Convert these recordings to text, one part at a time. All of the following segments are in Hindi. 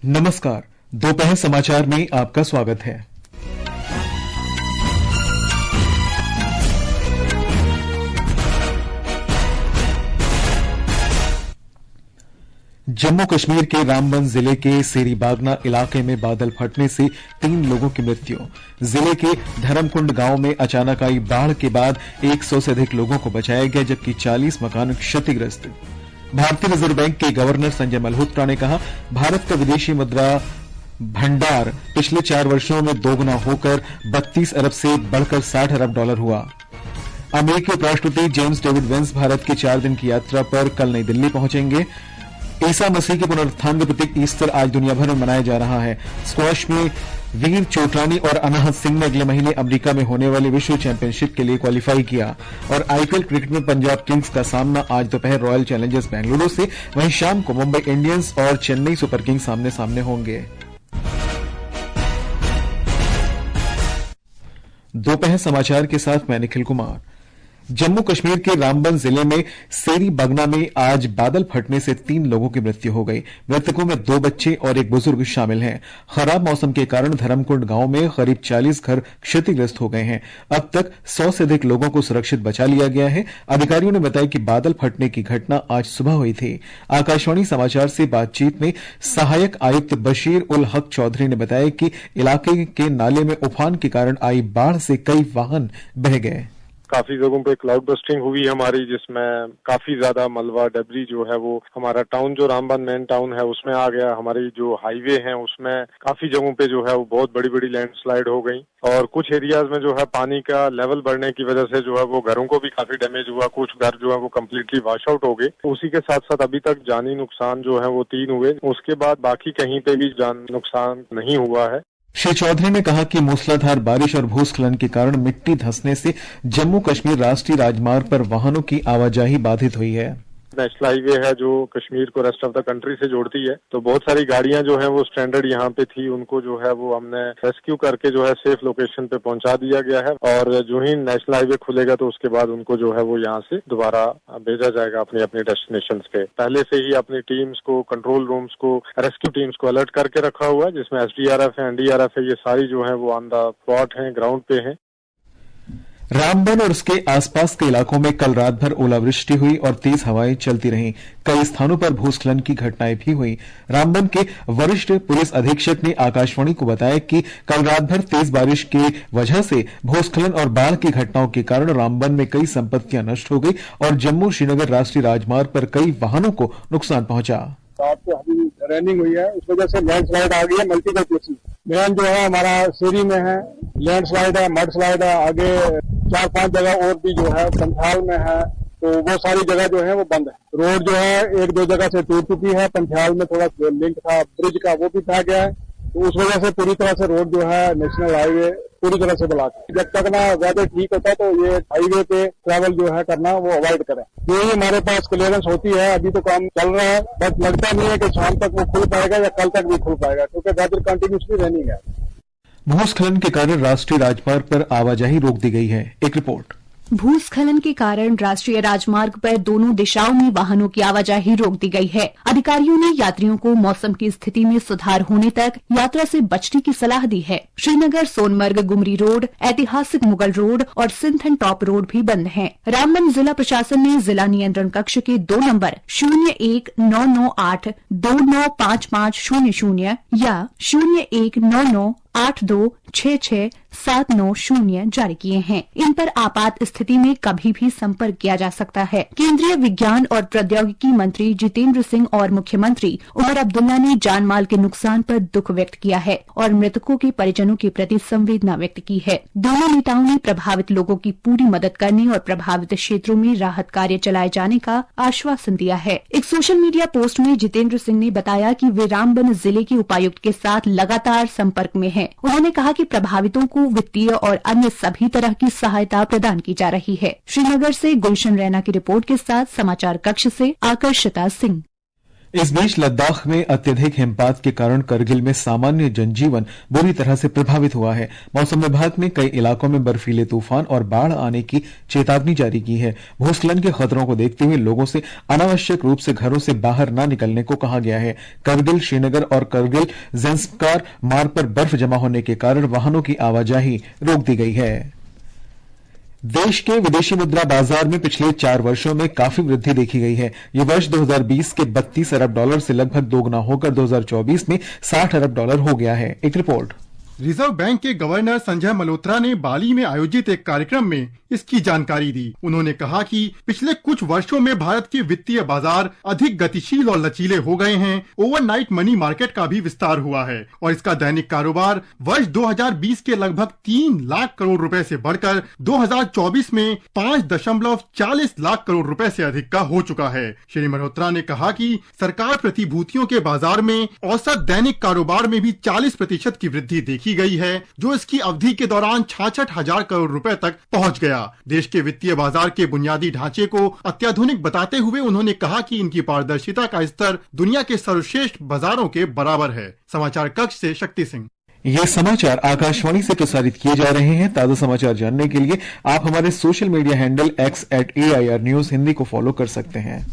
नमस्कार, दोपहर समाचार में आपका स्वागत है। जम्मू कश्मीर के रामबन जिले के सेरीबागना इलाके में बादल फटने से 3 लोगों की मृत्यु। जिले के धर्मकुंड गांव में अचानक आई बाढ़ के बाद 100 से अधिक लोगों को बचाया गया, जबकि 40 मकान क्षतिग्रस्त। भारतीय रिजर्व बैंक के गवर्नर संजय मल्होत्रा ने कहा, भारत का विदेशी मुद्रा भंडार पिछले 4 वर्षों में दोगुना होकर 32 अरब से बढ़कर 60 अरब डॉलर हुआ। अमेरिकी उपराष्ट्रपति जेम्स डेविड वेंस भारत की 4 दिन की यात्रा पर कल नई दिल्ली पहुंचेंगे। ईसा मसीह के पुनरुत्थान के प्रतीक ईस्टर आज दुनिया भर में मनाया जा रहा है। स्क्वैश में वीर चोटरानी और अनाहत सिंह ने अगले महीने अमेरिका में होने वाली विश्व चैंपियनशिप के लिए क्वालिफाई किया। और आईपीएल क्रिकेट में पंजाब किंग्स का सामना आज दोपहर रॉयल चैलेंजर्स बेंगलुरु से, वहीं शाम को मुंबई इंडियंस और चेन्नई सुपर किंग्स सामने सामने होंगे। दोपहर समाचार के साथ मैं निखिल कुमार। जम्मू कश्मीर के रामबन जिले में सेरी बगना में आज बादल फटने से 3 लोगों की मृत्यु हो गई। मृतकों में 2 बच्चे और एक बुजुर्ग शामिल हैं। खराब मौसम के कारण धर्मकुंड गांव में करीब 40 घर क्षतिग्रस्त हो गए हैं। अब तक 100 से अधिक लोगों को सुरक्षित बचा लिया गया है। अधिकारियों ने बताया कि बादल फटने की घटना आज सुबह हुई थी। आकाशवाणी समाचार से बातचीत में सहायक आयुक्त बशीर उल हक चौधरी ने बताया कि इलाके के नाले में उफान के कारण आई बाढ़ से कई वाहन बह गए। काफी जगहों पे क्लाउड बस्टिंग हुई हमारी, जिसमें काफी ज्यादा मलबा डबरी जो है वो हमारा टाउन जो रामबन मेन टाउन है उसमें आ गया। हमारी जो हाईवे है उसमें काफी जगहों पे जो है वो बहुत बड़ी बड़ी लैंडस्लाइड हो गई और कुछ एरियाज में जो है पानी का लेवल बढ़ने की वजह से जो है वो घरों को भी काफी डैमेज हुआ। कुछ घर जो है वो कम्प्लीटली वॉश आउट हो गए। उसी के साथ साथ अभी तक जानी नुकसान जो है वो 3 हुए। उसके बाद बाकी कहीं पे भी जान नुकसान नहीं हुआ है। श्री चौधरी ने कहा कि मूसलाधार बारिश और भूस्खलन के कारण मिट्टी धंसने से जम्मू कश्मीर राष्ट्रीय राजमार्ग पर वाहनों की आवाजाही बाधित हुई है। नेशनल हाईवे है जो कश्मीर को रेस्ट ऑफ द कंट्री से जोड़ती है, तो बहुत सारी गाड़ियां जो है वो स्टैंडर्ड यहाँ पे थी, उनको जो है वो हमने रेस्क्यू करके जो है सेफ लोकेशन पे पहुंचा दिया गया है। और जो ही नेशनल हाईवे खुलेगा तो उसके बाद उनको जो है वो यहाँ से दोबारा भेजा जाएगा अपनी अपनी डेस्टिनेशन पे। पहले से ही अपनी टीम्स को, कंट्रोल रूम्स को, रेस्क्यू टीम्स को अलर्ट करके रखा हुआ है, जिसमें SDRF है, NDRF है, ये सारी जो है वो ऑन द स्पॉट है, ग्राउंड पे है। रामबन और उसके आसपास के इलाकों में कल रात भर ओलावृष्टि हुई और तेज हवाएं चलती रहीं। कई स्थानों पर भूस्खलन की घटनाएं भी हुई। रामबन के वरिष्ठ पुलिस अधीक्षक ने आकाशवाणी को बताया कि कल रात भर तेज बारिश की वजह से भूस्खलन और बाढ़ की घटनाओं के कारण रामबन में कई संपत्तियां नष्ट हो गई और जम्मू श्रीनगर राष्ट्रीय राजमार्ग पर कई वाहनों को नुकसान पहुंचा। रात को अभी रनिंग हुई है, उस वजह से लैंडस्लाइड आ गई है। मल्टीपल प्लेसेस मेन जो है हमारा सेरी में है, लैंडस्लाइड है, मड स्लाइड है, आगे 4-5 जगह और भी जो है पंथाल में है, तो वो सारी जगह जो है वो बंद है। रोड जो है 1-2 जगह से टूट चुकी है। पंथाल में थोड़ा लिंक था ब्रिज का, वो भी ढह गया है, तो उस वजह से पूरी तरह से रोड जो है नेशनल हाईवे पूरी तरह से ब्लॉक है। जब तक ना वेदर ठीक होता तो ये हाईवे पे ट्रैवल जो है करना वो अवॉइड करें। जो ही हमारे पास क्लियरेंस होती है, अभी तो काम चल रहा है, बट लगता नहीं है कि शाम तक वो खुल पाएगा या कल तक भी खुल पाएगा, क्योंकि वेदर कंटिन्यूसली रनिंग है। भूस्खलन के कारण राष्ट्रीय राजमार्ग पर आवाजाही रोक दी गई है। एक रिपोर्ट। भूस्खलन के कारण राष्ट्रीय राजमार्ग पर दोनों दिशाओं में वाहनों की आवाजाही रोक दी गई है। अधिकारियों ने यात्रियों को मौसम की स्थिति में सुधार होने तक यात्रा से बचने की सलाह दी है। श्रीनगर सोनमर्ग गुमरी रोड, ऐतिहासिक मुगल रोड और सिंथन टॉप रोड भी बंद हैं। रामबन जिला प्रशासन ने जिला नियंत्रण कक्ष के 2 नंबर 019982955500 या 019982666790 जारी किए हैं। इन पर आपात स्थिति में कभी भी संपर्क किया जा सकता है। केंद्रीय विज्ञान और प्रौद्योगिकी मंत्री जितेंद्र सिंह और मुख्यमंत्री उमर अब्दुल्ला ने जान माल के नुकसान पर दुख व्यक्त किया है और मृतकों के परिजनों के प्रति संवेदना व्यक्त की है। दोनों नेताओं ने प्रभावित लोगों की पूरी मदद करने और प्रभावित क्षेत्रों में राहत कार्य चलाए जाने का आश्वासन दिया है। एक सोशल मीडिया पोस्ट में जितेंद्र सिंह ने बताया कि वे रामबन जिले के उपायुक्त के साथ लगातार संपर्क में हैं। उन्होंने कहा कि प्रभावितों को वित्तीय और अन्य सभी तरह की सहायता प्रदान की जा रही है। श्रीनगर से गुलशन रैना की रिपोर्ट के साथ समाचार कक्ष से आकर्षिता सिंह। इस बीच लद्दाख में अत्यधिक हिमपात के कारण करगिल में सामान्य जनजीवन बुरी तरह से प्रभावित हुआ है। मौसम विभाग ने कई इलाकों में बर्फीले तूफान और बाढ़ आने की चेतावनी जारी की है। भूस्खलन के खतरों को देखते हुए लोगों से अनावश्यक रूप से घरों से बाहर न निकलने को कहा गया है। करगिल, श्रीनगर और करगिल ज़ंस्कार मार्ग पर बर्फ जमा होने के कारण वाहनों की आवाजाही रोक दी गई है। देश के विदेशी मुद्रा बाजार में पिछले 4 वर्षों में काफी वृद्धि देखी गई है। ये वर्ष 2020 के $32 अरब से लगभग दोगुना होकर 2024 में $60 अरब हो गया है। एक रिपोर्ट। रिजर्व बैंक के गवर्नर संजय मल्होत्रा ने बाली में आयोजित एक कार्यक्रम में इसकी जानकारी दी। उन्होंने कहा कि पिछले कुछ वर्षों में भारत के वित्तीय बाजार अधिक गतिशील और लचीले हो गए हैं। ओवरनाइट मनी मार्केट का भी विस्तार हुआ है और इसका दैनिक कारोबार वर्ष 2020 के लगभग 3 लाख करोड़ रुपए से बढ़कर 2024 में 5.40 लाख करोड़ रुपए से अधिक का हो चुका है। श्री मल्होत्रा ने कहा कि सरकार प्रतिभूतियों के बाजार में औसत दैनिक कारोबार में भी 40% की वृद्धि देखी गई है, जो इसकी अवधि के दौरान 66,000 करोड़ रुपए तक पहुंच गया। देश के वित्तीय बाजार के बुनियादी ढांचे को अत्याधुनिक बताते हुए उन्होंने कहा कि इनकी पारदर्शिता का स्तर दुनिया के सर्वश्रेष्ठ बाजारों के बराबर है। समाचार कक्ष से शक्ति सिंह। ये समाचार आकाशवाणी से प्रसारित किए जा रहे हैं। ताजा समाचार जानने के लिए आप हमारे social media handle x@AIR News Hindi को फॉलो कर सकते हैं।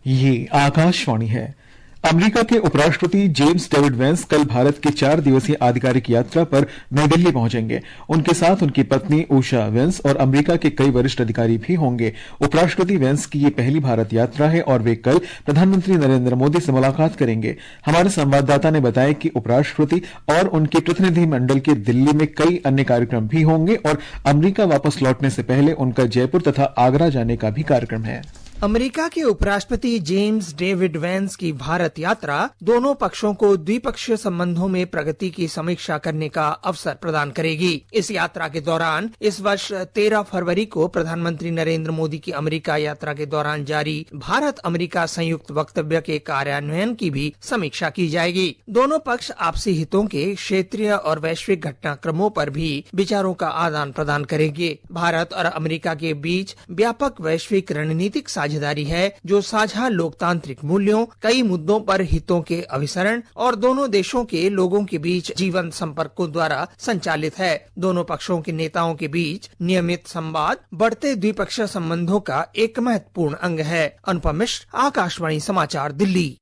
ये आकाशवाणी है। अमेरिका के उपराष्ट्रपति जेम्स डेविड वेंस कल भारत के 4 दिवसीय आधिकारिक यात्रा पर नई दिल्ली पहुंचेंगे। उनके साथ उनकी पत्नी उषा वेंस और अमेरिका के कई वरिष्ठ अधिकारी भी होंगे। उपराष्ट्रपति वेंस की ये पहली भारत यात्रा है और वे कल प्रधानमंत्री नरेंद्र मोदी से मुलाकात करेंगे। हमारे संवाददाता ने बताया कि उपराष्ट्रपति और उनके प्रतिनिधिमंडल के दिल्ली में कई अन्य कार्यक्रम भी होंगे और अमेरिका वापस लौटने से पहले उनका जयपुर तथा आगरा जाने का भी कार्यक्रम है। अमेरिका के उपराष्ट्रपति जेम्स डेविड वेंस की भारत यात्रा दोनों पक्षों को द्विपक्षीय संबंधों में प्रगति की समीक्षा करने का अवसर प्रदान करेगी। इस यात्रा के दौरान इस वर्ष 13 फरवरी को प्रधानमंत्री नरेंद्र मोदी की अमेरिका यात्रा के दौरान जारी भारत अमेरिका संयुक्त वक्तव्य के कार्यान्वयन की भी समीक्षा की जाएगी। दोनों पक्ष आपसी हितों के क्षेत्रीय और वैश्विक घटनाक्रमों पर भी विचारों का आदान प्रदान करेंगे। भारत और अमेरिका के बीच व्यापक वैश्विक रणनीतिक साझेदारी है, जो साझा लोकतांत्रिक मूल्यों, कई मुद्दों पर हितों के अभिसरण और दोनों देशों के लोगों के बीच जीवंत संपर्कों द्वारा संचालित है। दोनों पक्षों के नेताओं के बीच नियमित संवाद बढ़ते द्विपक्षीय संबंधों का एक महत्वपूर्ण अंग है। अनुपम मिश्र, आकाशवाणी समाचार, दिल्ली।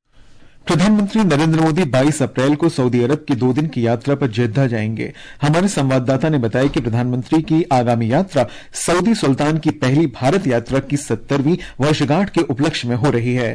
प्रधानमंत्री नरेंद्र मोदी 22 अप्रैल को सऊदी अरब की 2 दिन की यात्रा पर जेद्दा जाएंगे। हमारे संवाददाता ने बताया कि प्रधानमंत्री की आगामी यात्रा सऊदी सुल्तान की पहली भारत यात्रा की 70वीं वर्षगांठ के उपलक्ष्य में हो रही है।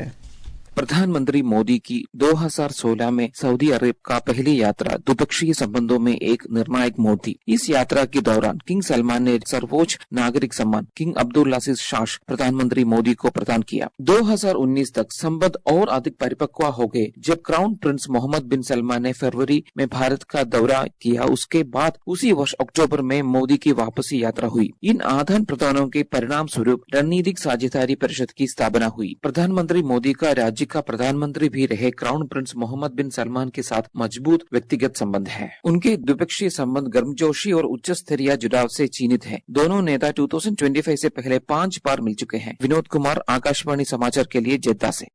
प्रधानमंत्री मोदी की 2016 में सऊदी अरब का पहली यात्रा द्विपक्षीय संबंधों में एक निर्णायक मोड़ थी। इस यात्रा के दौरान किंग सलमान ने सर्वोच्च नागरिक सम्मान किंग अब्दुल अजीज शाह प्रधानमंत्री मोदी को प्रदान किया। 2019 तक संबंध और अधिक परिपक्व हो गए जब क्राउन प्रिंस मोहम्मद बिन सलमान ने फरवरी में भारत का दौरा किया। उसके बाद उसी वर्ष अक्टूबर में मोदी की वापसी यात्रा हुई। इन आदान प्रदानों के परिणाम स्वरूप रणनीतिक साझेदारी परिषद की स्थापना हुई। प्रधानमंत्री मोदी का राज्य का प्रधानमंत्री भी रहे क्राउन प्रिंस मोहम्मद बिन सलमान के साथ मजबूत व्यक्तिगत संबंध है। उनके द्विपक्षीय संबंध गर्मजोशी और उच्च स्तरीय जुड़ाव से चिन्हित है। दोनों नेता 2025 से पहले 5 बार मिल चुके हैं। विनोद कुमार, आकाशवाणी समाचार के लिए जेद्दा से।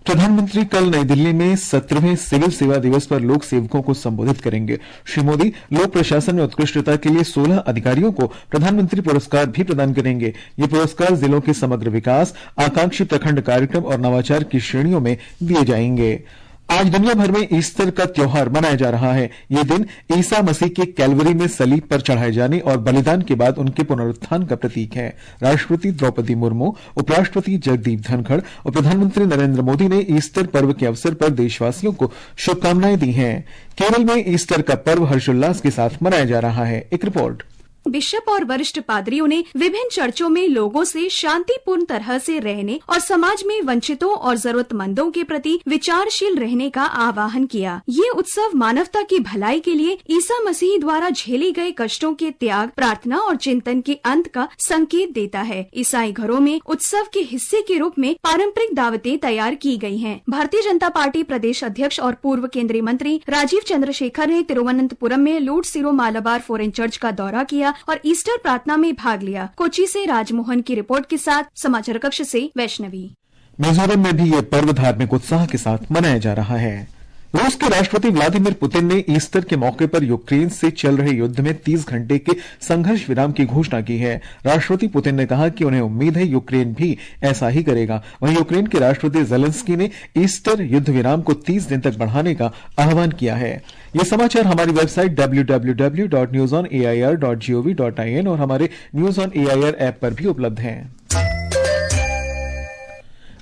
प्रधानमंत्री कल नई दिल्ली में 17वें सिविल सेवा दिवस पर लोक सेवकों को संबोधित करेंगे। श्री मोदी लोक प्रशासन में उत्कृष्टता के लिए 16 अधिकारियों को प्रधानमंत्री पुरस्कार भी प्रदान करेंगे। ये पुरस्कार जिलों के समग्र विकास, आकांक्षी प्रखंड कार्यक्रम और नवाचार की श्रेणियों में दिए जाएंगे। आज दुनिया भर में ईस्टर का त्योहार मनाया जा रहा है। ये दिन ईसा मसीह के कैलवरी में सलीब पर चढ़ाए जाने और बलिदान के बाद उनके पुनरुत्थान का प्रतीक है। राष्ट्रपति द्रौपदी मुर्मू, उपराष्ट्रपति जगदीप धनखड़ और प्रधानमंत्री नरेंद्र मोदी ने ईस्टर पर्व के अवसर पर देशवासियों को शुभकामनाएं दी हैं। केरल में ईस्टर का पर्व हर्षोल्लास के साथ मनाया जा रहा है। एक रिपोर्ट। बिशप और वरिष्ठ पादरियों ने विभिन्न चर्चों में लोगों से शांतिपूर्ण तरह से रहने और समाज में वंचितों और जरूरतमंदों के प्रति विचारशील रहने का आह्वान किया। ये उत्सव मानवता की भलाई के लिए ईसा मसीह द्वारा झेले गए कष्टों के त्याग, प्रार्थना और चिंतन के अंत का संकेत देता है। ईसाई घरों में उत्सव के हिस्से के रूप में पारंपरिक दावतें तैयार की गई हैं। भारतीय जनता पार्टी प्रदेश अध्यक्ष और पूर्व केंद्रीय मंत्री राजीव चंद्रशेखर ने तिरुवनंतपुरम में लूट सिरो मालाबार फोरेन चर्च का दौरा किया और ईस्टर प्रार्थना में भाग लिया। कोची से राजमोहन की रिपोर्ट के साथ समाचार कक्ष से वैष्णवी। मिजोरम में भी यह पर्व धार्मिक उत्साह के साथ मनाया जा रहा है। रूस के राष्ट्रपति व्लादिमीर पुतिन ने ईस्टर के मौके पर यूक्रेन से चल रहे युद्ध में 30 घंटे के संघर्ष विराम की घोषणा की है। राष्ट्रपति पुतिन ने कहा कि उन्हें उम्मीद है यूक्रेन भी ऐसा ही करेगा। वहीं यूक्रेन के राष्ट्रपति जेलेंस्की ने ईस्टर युद्ध विराम को 30 दिन तक बढ़ाने का आह्वान किया है। ये समाचार हमारी वेबसाइट www.newsonair.gov.in और हमारे न्यूज ऑन एआईआर ऐप पर भी उपलब्ध हैं।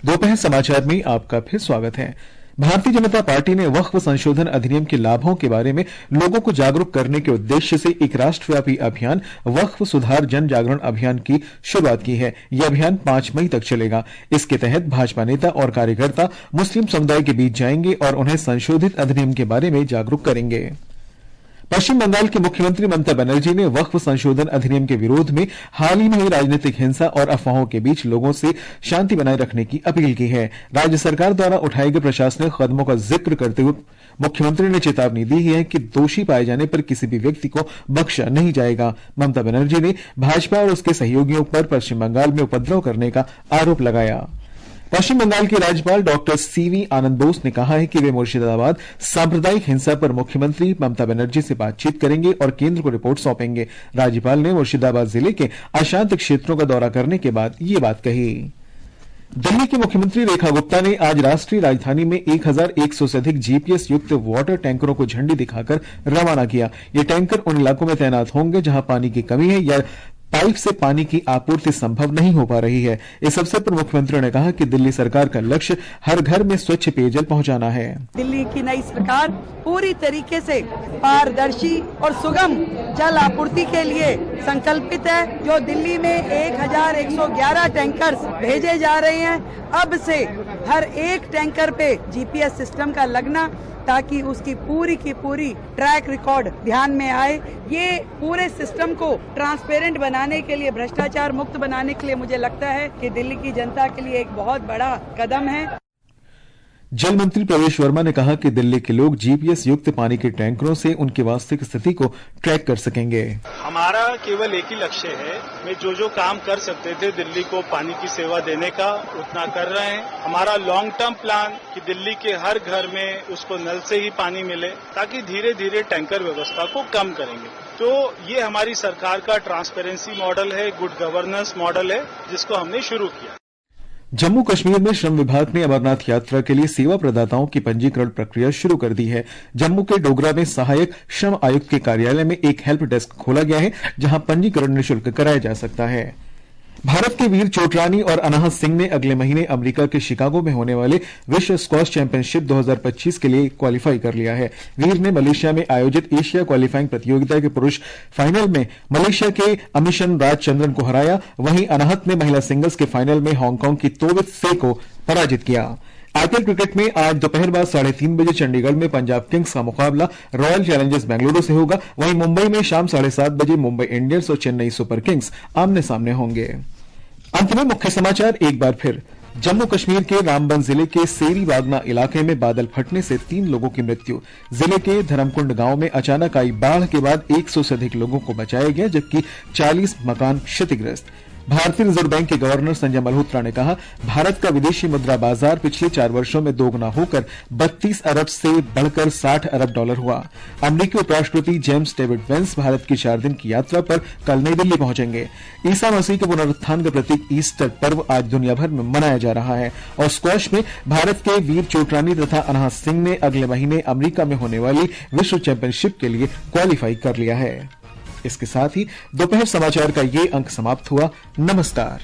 दोपहर समाचार में आपका फिर स्वागत है। भारतीय जनता पार्टी ने वक्फ संशोधन अधिनियम के लाभों के बारे में लोगों को जागरूक करने के उद्देश्य से एक राष्ट्रव्यापी अभियान वक्फ सुधार जन जागरण अभियान की शुरुआत की है। यह अभियान 5 मई तक चलेगा। इसके तहत भाजपा नेता और कार्यकर्ता मुस्लिम समुदाय के बीच जाएंगे और उन्हें संशोधित अधिनियम के बारे में जागरूक करेंगे। पश्चिम बंगाल की मुख्यमंत्री ममता बनर्जी ने वक्फ संशोधन अधिनियम के विरोध में हाल ही में हुई राजनीतिक हिंसा और अफवाहों के बीच लोगों से शांति बनाए रखने की अपील की है। राज्य सरकार द्वारा उठाए गए प्रशासनिक कदमों का जिक्र करते हुए मुख्यमंत्री ने चेतावनी दी है कि दोषी पाए जाने पर किसी भी व्यक्ति को बख्शा नहीं जाएगा। ममता बनर्जी ने भाजपा और उसके सहयोगियों पर पश्चिम बंगाल में उपद्रव करने का आरोप लगाया। पश्चिम बंगाल के राज्यपाल डॉक्टर सीवी आनंद बोस ने कहा है कि वे मुर्शिदाबाद सांप्रदायिक हिंसा पर मुख्यमंत्री ममता बनर्जी से बातचीत करेंगे और केंद्र को रिपोर्ट सौंपेंगे। राज्यपाल ने मुर्शिदाबाद जिले के अशांत क्षेत्रों का दौरा करने के बाद ये बात कही। दिल्ली की मुख्यमंत्री रेखा गुप्ता ने आज राष्ट्रीय राजधानी में 1100 से अधिक जीपीएस युक्त वाटर टैंकरों को झंडी दिखाकर रवाना किया। ये टैंकर उन इलाकों में तैनात होंगे जहां पानी की कमी है या पाइप से पानी की आपूर्ति संभव नहीं हो पा रही है। इस अवसर पर मुख्यमंत्री ने कहा कि दिल्ली सरकार का लक्ष्य हर घर में स्वच्छ पेयजल पहुंचाना है। दिल्ली की नई सरकार पूरी तरीके से पारदर्शी और सुगम जल आपूर्ति के लिए संकल्पित है। जो दिल्ली में 1111 टैंकर्स भेजे जा रहे हैं, अब से हर एक टैंकर पे जीपीएस सिस्टम का लगना, ताकि उसकी पूरी की पूरी ट्रैक रिकॉर्ड ध्यान में आए। ये पूरे सिस्टम को ट्रांसपेरेंट बनाने के लिए, भ्रष्टाचार मुक्त बनाने के लिए मुझे लगता है कि दिल्ली की जनता के लिए एक बहुत बड़ा कदम है। जल मंत्री प्रवेश वर्मा ने कहा कि दिल्ली के लोग जीपीएस युक्त पानी के टैंकरों से उनकी वास्तविक स्थिति को ट्रैक कर सकेंगे। हमारा केवल एक ही लक्ष्य है, मैं जो काम कर सकते थे दिल्ली को पानी की सेवा देने का, उतना कर रहे हैं। हमारा लॉन्ग टर्म प्लान कि दिल्ली के हर घर में उसको नल से ही पानी मिले, ताकि धीरे धीरे टैंकर व्यवस्था को कम करेंगे। तो ये हमारी सरकार का ट्रांसपेरेंसी मॉडल है, गुड गवर्नेंस मॉडल है, जिसको हमने शुरू किया। जम्मू कश्मीर में श्रम विभाग ने अमरनाथ यात्रा के लिए सेवा प्रदाताओं की पंजीकरण प्रक्रिया शुरू कर दी है। जम्मू के डोगरा में सहायक श्रम आयुक्त के कार्यालय में एक हेल्प डेस्क खोला गया है, जहां पंजीकरण निःशुल्क कराया जा सकता है। भारत के वीर चोटरानी और अनाहत सिंह ने अगले महीने अमेरिका के शिकागो में होने वाले विश्व स्क्वॉश चैंपियनशिप 2025 के लिए क्वालिफाई कर लिया है। वीर ने मलेशिया में आयोजित एशिया क्वालिफाइंग प्रतियोगिता के पुरुष फाइनल में मलेशिया के अमिशन राजचंद्रन को हराया। वहीं अनाहत ने महिला सिंगल्स के फाइनल में हांगकांग की तोवित से को पराजित किया। आईपीएल क्रिकेट में आज दोपहर बाद 3:30 बजे चंडीगढ़ में पंजाब किंग्स का मुकाबला रॉयल चैलेंजर्स बेंगलुरु से होगा। वहीं मुंबई में शाम 7:30 बजे मुंबई इंडियंस और चेन्नई सुपर किंग्स आमने सामने होंगे। अंत में मुख्य समाचार एक बार फिर। जम्मू कश्मीर के रामबन जिले के सेरी बागना इलाके में बादल फटने से 3 लोगों की मृत्यु। जिले के धरमकुंड गांव में अचानक आई बाढ़ के बाद 100 से अधिक लोगों को बचाया गया, जबकि 40 मकान क्षतिग्रस्त। भारतीय रिजर्व बैंक के गवर्नर संजय मल्होत्रा ने कहा, भारत का विदेशी मुद्रा बाजार पिछले 4 वर्षों में दोगुना होकर 32 अरब से बढ़कर $60 अरब हुआ। अमेरिकी उपराष्ट्रपति जेम्स डेविड वेंस भारत की 4 दिन की यात्रा पर कल नई दिल्ली पहुंचेंगे। ईसा मसीह के पुनरुत्थान का प्रतीक ईस्टर पर्व आज दुनिया भर में मनाया जा रहा है। और स्क्वॉश में भारत के वीर चोटरानी तथा अनाहत सिंह ने अगले महीने अमेरिका में होने वाली विश्व चैंपियनशिप के लिए क्वालिफाई कर लिया है। इसके साथ ही दोपहर समाचार का ये अंक समाप्त हुआ। नमस्कार।